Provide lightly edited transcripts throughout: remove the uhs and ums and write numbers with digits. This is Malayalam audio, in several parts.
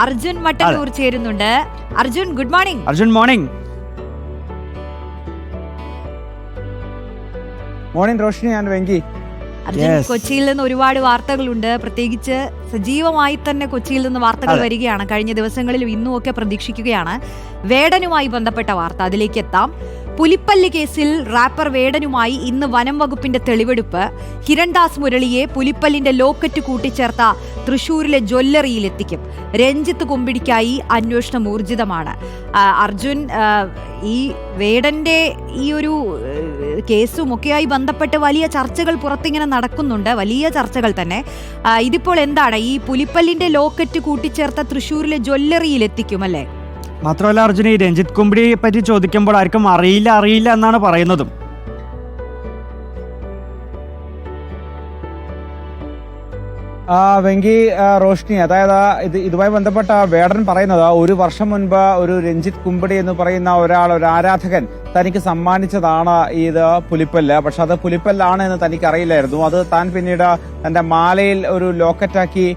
അർജുൻ മട്ടന്നൂർ ചേരുന്നുണ്ട്. Arjun, good morning. Arjun, morning. Morning Roshini and Venky. Arjun, കൊച്ചിയിൽ നിന്ന് ഒരുപാട് വാർത്തകളുണ്ട്. പ്രത്യേകിച്ച് സജീവമായി തന്നെ കൊച്ചിയിൽ നിന്ന് വാർത്തകൾ വരികയാണ്. കഴിഞ്ഞ ദിവസങ്ങളിലും ഇന്നും ഒക്കെ പ്രതീക്ഷിക്കുകയാണ് വേടനുമായി ബന്ധപ്പെട്ട വാർത്ത. അതിലേക്ക് എത്താം. പുലിപ്പല്ല് കേസിൽ റാപ്പർ വേടനുമായി ഇന്ന് വനം വകുപ്പിന്റെ തെളിവെടുപ്പ്. ഹിരൺദാസ് മുരളിയെ പുലിപ്പല്ലിന്റെ ലോക്കറ്റ് കൂട്ടിച്ചേർത്ത തൃശൂരിലെ ജ്വല്ലറിയിലെത്തിക്കും. രഞ്ജിത്ത് കുമ്പിടിക്കായി അന്വേഷണം ഊർജിതമാണ്. അർജുൻ, ഈ വേടന്റെ ഈ ഒരു കേസും ഒക്കെയായി ബന്ധപ്പെട്ട് വലിയ ചർച്ചകൾ പുറത്തിങ്ങനെ നടക്കുന്നുണ്ട്, വലിയ ചർച്ചകൾ തന്നെ. ഇതിപ്പോൾ എന്താണ്, ഈ പുലിപ്പല്ലിന്റെ ലോക്കറ്റ് കൂട്ടിച്ചേർത്ത തൃശൂരിലെ ജ്വല്ലറിയിലെത്തിക്കും അല്ലേ? മാത്രമല്ല അർജുൻ, ഈ രഞ്ജിത്ത് കുമ്പിടിയെ പറ്റി ചോദിക്കുമ്പോൾ ആർക്കും അറിയില്ല എന്നാണ് പറയുന്നതും. വെങ്കി, റോഷ്നി, അതായത് ഇതുമായി ബന്ധപ്പെട്ട വേടൻ പറയുന്നത്, ഒരു വർഷം മുൻപ് ഒരു രഞ്ജിത്ത് കുമ്പിടി എന്ന് പറയുന്ന ഒരു ആരാധകൻ തനിക്ക് സമ്മാനിച്ചതാണ് ഇത് പുലിപ്പല്ല്. പക്ഷെ അത് പുലിപ്പല്ലാണ് എന്ന് തനിക്ക് അറിയില്ലായിരുന്നു. അത് താൻ പിന്നീട് തന്റെ മാലയിൽ ഒരു ലോക്കറ്റാക്കി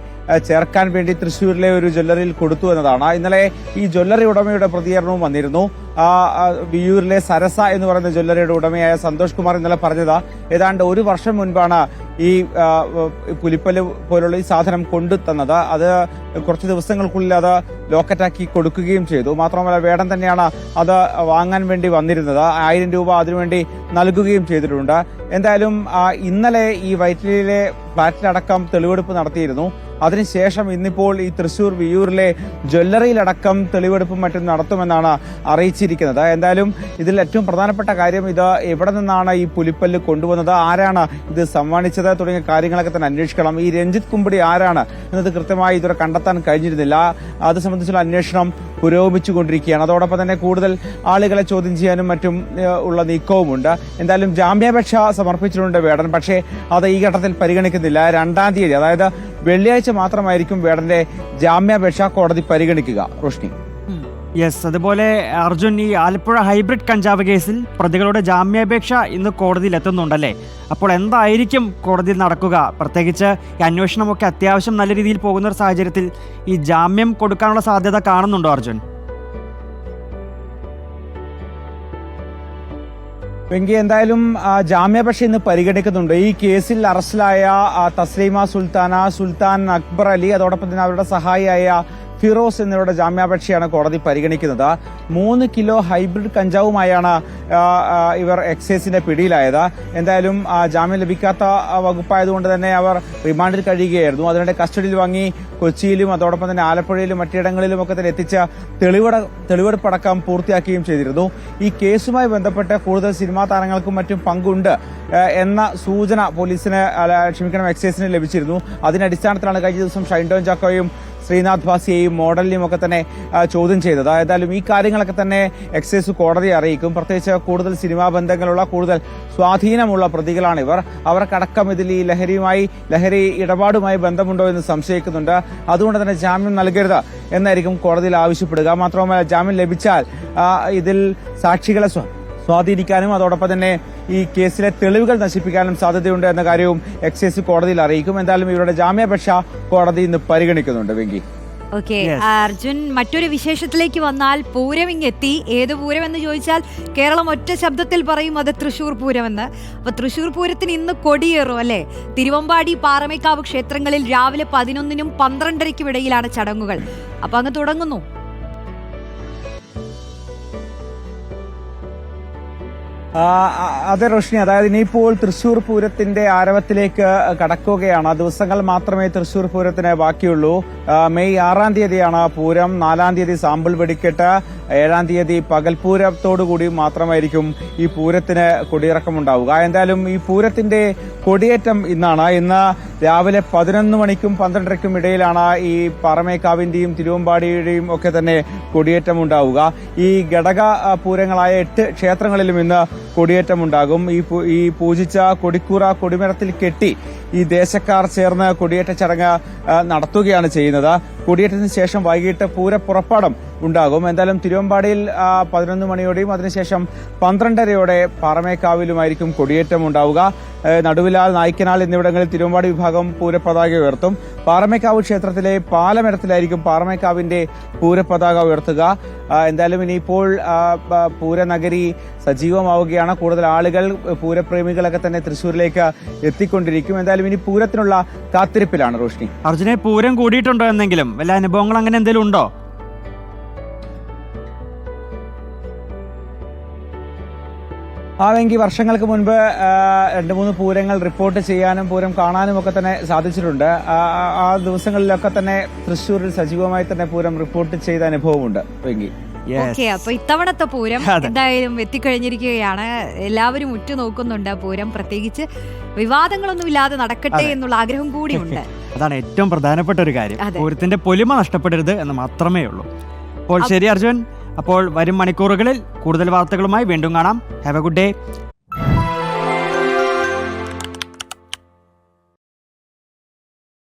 ചേർക്കാൻ വേണ്ടി തൃശ്ശൂരിലെ ഒരു ജ്വല്ലറിയിൽ കൊടുത്തു എന്നതാണ്. ഇന്നലെ ഈ ജ്വല്ലറി ഉടമയുടെ പ്രതികരണവും വന്നിരുന്നു. വിയൂരിലെ സരസ എന്ന് പറയുന്ന ജ്വല്ലറിയുടെ ഉടമയായ സന്തോഷ് കുമാർ ഇന്നലെ പറഞ്ഞത്, ഏതാണ്ട് ഒരു വർഷം മുൻപാണ് ഈ പുലിപ്പല്ല് പോലുള്ള ഈ സാധനം കൊണ്ടുതന്നത്. അത് കുറച്ച് ദിവസങ്ങൾക്കുള്ളിൽ അത് ലോക്കറ്റാക്കി കൊടുക്കുകയും ചെയ്തു. മാത്രമല്ല വേടൻ തന്നെയാണ് അത് വാങ്ങാൻ വേണ്ടി വന്നിരുന്നത്. 1000 രൂപ അതിനുവേണ്ടി നൽകുകയും ചെയ്തിട്ടുണ്ട്. എന്തായാലും ഇന്നലെ ഈ വൈറ്റിലിയിലെ ഫ്ളാറ്റിലടക്കം തെളിവെടുപ്പ് നടത്തിയിരുന്നു. അതിനുശേഷം ഇന്നിപ്പോൾ ഈ തൃശൂർ വിയൂരിലെ ജ്വല്ലറിയിലടക്കം തെളിവെടുപ്പും മറ്റും നടത്തുമെന്നാണ് അറിയിച്ചിരിക്കുന്നത്. എന്തായാലും ഇതിൽ ഏറ്റവും പ്രധാനപ്പെട്ട കാര്യം, ഇത് എവിടെ നിന്നാണ് ഈ പുലിപ്പല്ല് കൊണ്ടുവന്നത്, ആരാണ് ഇത് സമ്മാനിച്ചത് തുടങ്ങിയ കാര്യങ്ങളൊക്കെ തന്നെ അന്വേഷിക്കണം. ഈ രഞ്ജിത്ത് കുമ്പിടി ആരാണ് എന്നത് കൃത്യമായി ഇതുവരെ കണ്ടെത്താൻ കഴിഞ്ഞിരുന്നില്ല. അത് സംബന്ധിച്ചുള്ള അന്വേഷണം പുരോഗമിച്ചുകൊണ്ടിരിക്കുകയാണ്. അതോടൊപ്പം തന്നെ കൂടുതൽ ആളുകളെ ചോദ്യം ചെയ്യാനും മറ്റും ഉള്ള നീക്കവുമുണ്ട്. എന്തായാലും ജാമ്യാപേക്ഷ സമർപ്പിച്ചിട്ടുണ്ട് വേടൻ. പക്ഷേ അത് ഈ ഘട്ടത്തിൽ പരിഗണിക്കുന്നില്ല. 2-ാം തീയതി, അതായത് വെള്ളിയാഴ്ച മാത്രമായിരിക്കും വേടന്റെ ജാമ്യാപേക്ഷ കോടതി പരിഗണിക്കുക. റോഷ്നി. യെസ്, അതുപോലെ അർജുൻ, ഈ ആലപ്പുഴ ഹൈബ്രിഡ് കഞ്ചാവ് കേസിൽ പ്രതികളുടെ ജാമ്യാപേക്ഷ ഇന്ന് കോടതിയിൽ എത്തുന്നുണ്ടല്ലേ? അപ്പോൾ എന്തായിരിക്കും കോടതിയിൽ നടക്കുക? പ്രത്യേകിച്ച് ഈ അന്വേഷണമൊക്കെ അത്യാവശ്യം നല്ല രീതിയിൽ പോകുന്ന ഒരു സാഹചര്യത്തിൽ ഈ ജാമ്യം കൊടുക്കാനുള്ള സാധ്യത കാണുന്നുണ്ടോ അർജുൻ? വെങ്കി, എന്തായാലും ജാമ്യാപേക്ഷ ഇന്ന് പരിഗണിക്കുന്നുണ്ട്. ഈ കേസിൽ അറസ്റ്റിലായ തസ്ലീമ സുൽത്താൻ അക്ബർ അലി, അതോടൊപ്പം തന്നെ അവരുടെ സഹായിയായ ഫിറോസ് എന്നിവരുടെ ജാമ്യാപേക്ഷയാണ് കോടതി പരിഗണിക്കുന്നത്. 3 കിലോ ഹൈബ്രിഡ് കഞ്ചാവുമായാണ് ഇവർ എക്സൈസിന്റെ പിടിയിലായത്. എന്തായാലും ജാമ്യം ലഭിക്കാത്ത വകുപ്പായതുകൊണ്ട് തന്നെ അവർ റിമാൻഡിൽ കഴിയുകയായിരുന്നു. അതിനിടെ കസ്റ്റഡിയിൽ വാങ്ങി കൊച്ചിയിലും അതോടൊപ്പം തന്നെ ആലപ്പുഴയിലും മറ്റിടങ്ങളിലും ഒക്കെ തന്നെ എത്തിച്ച തെളിവെടുപ്പടക്കം പൂർത്തിയാക്കുകയും ചെയ്തിരുന്നു. ഈ കേസുമായി ബന്ധപ്പെട്ട് കൂടുതൽ സിനിമാ താരങ്ങൾക്കും മറ്റും പങ്കുണ്ട് എന്ന സൂചന എക്സൈസിന് ലഭിച്ചിരുന്നു. അതിന്റെ അടിസ്ഥാനത്തിലാണ് കഴിഞ്ഞ ദിവസം ഷൈൻ ടോം ചാക്കോയും ശ്രീനാഥ് ഭാസിയെയും മോഡലിനെയും ഒക്കെ തന്നെ ചോദ്യം ചെയ്തത്. ഏതായാലും ഈ കാര്യങ്ങളൊക്കെ തന്നെ എക്സൈസ് കോടതിയെ അറിയിക്കും. പ്രത്യേകിച്ച് കൂടുതൽ സിനിമാ ബന്ധങ്ങളുള്ള, കൂടുതൽ സ്വാധീനമുള്ള പ്രതികളാണ് ഇവർ. അവർക്കടക്കം ഇതിൽ ഈ ലഹരി ഇടപാടുമായി ബന്ധമുണ്ടോ എന്ന് സംശയിക്കുന്നുണ്ട്. അതുകൊണ്ട് തന്നെ ജാമ്യം നൽകരുത് എന്നായിരിക്കും കോടതിയിൽ ആവശ്യപ്പെടുക. മാത്രമല്ല, ജാമ്യം ലഭിച്ചാൽ ഇതിൽ സാക്ഷികളെ സ്വാധീനിക്കാനും അതോടൊപ്പം തന്നെ ഈ കേസിലെ തെളിവുകൾ നശിപ്പിക്കാനും സാധ്യതയുണ്ട് എന്ന കാര്യവും എക്സൈസ് കോടതിയിൽ അറിയിക്കും. എന്തായാലും ഇവരുടെ ജാമ്യാപേക്ഷ കോടതി ഇന്ന് പരിഗണിക്കുന്നുണ്ട്. വെങ്കി. ഓക്കെ അർജുൻ, മറ്റൊരു വിശേഷത്തിലേക്ക് വന്നാൽ, പൂരം ഇങ്ങെത്തി. ഏത് പൂരം എന്ന് ചോദിച്ചാൽ കേരളം ഒറ്റ ശബ്ദത്തിൽ പറയും അത് തൃശൂർ പൂരമെന്ന്. അപ്പൊ തൃശൂർ പൂരത്തിന് ഇന്ന് കൊടിയേറും അല്ലെ? തിരുവമ്പാടി, പാറമേക്കാവ് ക്ഷേത്രങ്ങളിൽ രാവിലെ 11-നും 12:30-ക്കും ഇടയിലാണ് ചടങ്ങുകൾ. അപ്പൊ അങ്ങ് തുടങ്ങുന്നു. അതെ റോഷ്നി, അതായത് ഇനിയിപ്പോൾ തൃശൂർ പൂരത്തിന്റെ ആരവത്തിലേക്ക് കടക്കുകയാണ്. ദിവസങ്ങൾ മാത്രമേ തൃശൂർ പൂരത്തിന് ബാക്കിയുള്ളൂ. മെയ് 6-ാം തീയതിയാണ് പൂരം. 4-ാം തീയതി സാമ്പിൾ വെടിക്കെട്ട്. 7-ാം തീയതി പകൽപൂരത്തോടുകൂടി മാത്രമായിരിക്കും ഈ പൂരത്തിന് കൊടിയിറക്കമുണ്ടാവുക. എന്തായാലും ഈ പൂരത്തിന്റെ കൊടിയേറ്റം ഇന്നാണ്. ഇന്ന് രാവിലെ 11 മണിക്കും 12:30-ക്കും ഇടയിലാണ് ഈ പാറമേക്കാവിന്റെയും തിരുവമ്പാടിയുടെയും ഒക്കെ തന്നെ കൊടിയേറ്റം ഉണ്ടാവുക. ഈ ഘടക പൂരങ്ങളായ 8 ക്ഷേത്രങ്ങളിലും ഇന്ന് കൊടിയേറ്റമുണ്ടാകും. ഈ പൂജിച്ച കൊടിക്കൂറ കൊടിമരത്തിൽ കെട്ടി ഈ ദേശക്കാർ ചേർന്ന് കൊടിയേറ്റ ചടങ്ങ് നടത്തുകയാണ് ചെയ്യുന്നത്. കൊടിയേറ്റത്തിന് ശേഷം വൈകിട്ട് പൂരപ്പുറപ്പാടം ഉണ്ടാകും. എന്തായാലും തിരുവമ്പാടിയിൽ 11 മണിയോടെയും അതിനുശേഷം 12:30-യോടെ പാറമേക്കാവിലുമായിരിക്കും കൊടിയേറ്റം ഉണ്ടാവുക. നടുവിലാൽ, നായ്ക്കനാൽ എന്നിവിടങ്ങളിൽ തിരുവമ്പാടി വിഭാഗം പൂരപതാക ഉയർത്തും. പാറമേക്കാവ് ക്ഷേത്രത്തിലെ പാലമരത്തിലായിരിക്കും പാറമേക്കാവിന്റെ പൂരപതാക ഉയർത്തുക. എന്തായാലും ഇനിയിപ്പോൾ പൂരനഗരി സജീവമാവുകയാണ്. കൂടുതൽ ആളുകൾ, പൂരപ്രേമികളൊക്കെ തന്നെ തൃശ്ശൂരിലേക്ക് എത്തിക്കൊണ്ടിരിക്കും. എന്തായാലും ഇനി പൂരത്തിനുള്ള കാത്തിരിപ്പിലാണ് റോഷ്നി. അർജുനെ, പൂരം കൂടിയിട്ടുണ്ടോ എന്നെങ്കിലും വല്ല അനുഭവങ്ങൾ അങ്ങനെ എന്തെങ്കിലും ഉണ്ടോ? ആണെങ്കിൽ വർഷങ്ങൾക്ക് മുൻപ് 2-3 പൂരങ്ങൾ റിപ്പോർട്ട് ചെയ്യാനും പൂരം കാണാനും ഒക്കെ തന്നെ സാധിച്ചിട്ടുണ്ട്. ആ ദിവസങ്ങളിലൊക്കെ തന്നെ തൃശ്ശൂരിൽ സജീവമായി തന്നെ പൂരം റിപ്പോർട്ട് ചെയ്ത അനുഭവമുണ്ട്. വെങ്കി, ഓക്കെ, അപ്പൊ ഇത്തവണത്തെ പൂരം എന്തായാലും എത്തിക്കഴിഞ്ഞിരിക്കുകയാണ്. എല്ലാവരും ഉറ്റുനോക്കുന്നുണ്ട് പൂരം, പ്രത്യേകിച്ച് വിവാദങ്ങളൊന്നും ഇല്ലാതെ നടക്കട്ടെ എന്നുള്ള ആഗ്രഹം കൂടിയുണ്ട്. അതാണ് ഏറ്റവും പ്രധാനപ്പെട്ട ഒരു കാര്യം. പൂരത്തിന്റെ പൊലിമ നഷ്ടപ്പെടരുത് എന്ന് മാത്രമേ ഉള്ളൂ. അപ്പോൾ ശരി അർജുൻ, അപ്പോൾ വരും മണിക്കൂറുകളിൽ കൂടുതൽ വാർത്തകളുമായി വീണ്ടും കാണാം. Have A good day.